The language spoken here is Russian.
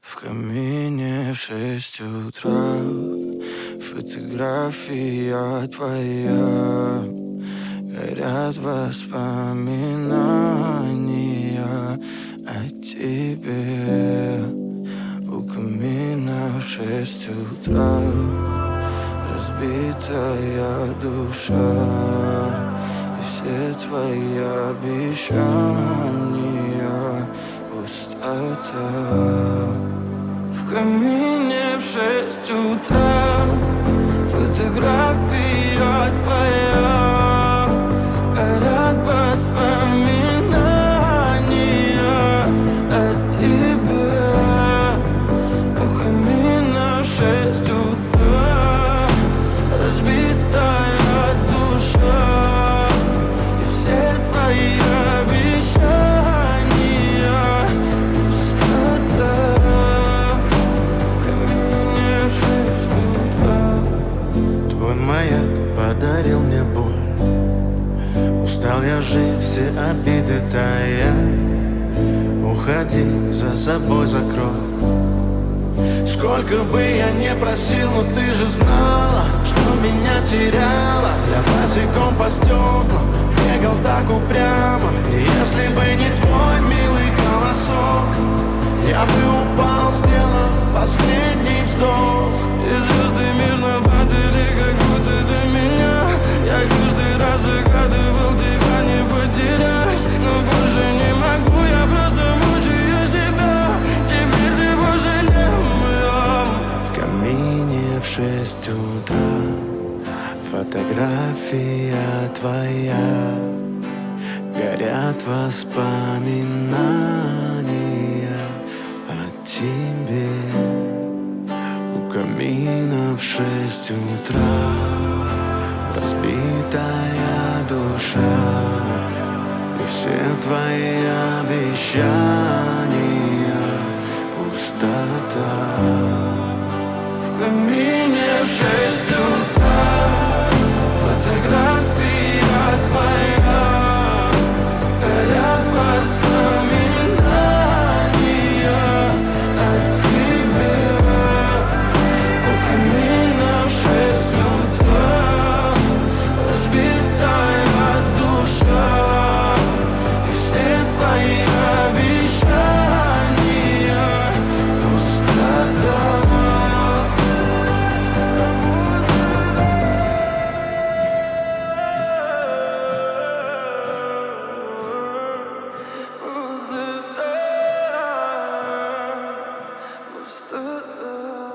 В камине в 6 утра фотография твоя. Горят воспоминания о тебе. У камина в 6 утра разбитая душа. И все твои обещания пустота. В камине в 6 утра фотография твоя. Горят воспоминания о тебе. У камина в 6 утра разбитая душа. И все твои обещания пустота. В камине в 6 утра. Твой маяк подарил мне боль. Устал я жить, все обиды тая. Уходи, за собой закрой. Сколько бы я не просил, но ты же знала, что меня теряла. Я босиком по стеклам бегал так упрямо. И если бы не твой милый голосок, я бы упал, сделав последний вздох. И звезды мирно падали, как будто до меня. Я каждый раз загадывал тебя не потерять, но больше не могу, я просто мучаю себя. Теперь ты больше не моя. В камине в 6 утра фотография твоя. Горят воспоминания о тебе. У камина в 6 утра разбитая душа. И все твои обещания пустота. В камине в 6 утра фотография твоя. Горят воспоминания о тебе. У камина в 6 утра разбитая душа. И все твои обещания пустота. Пустота.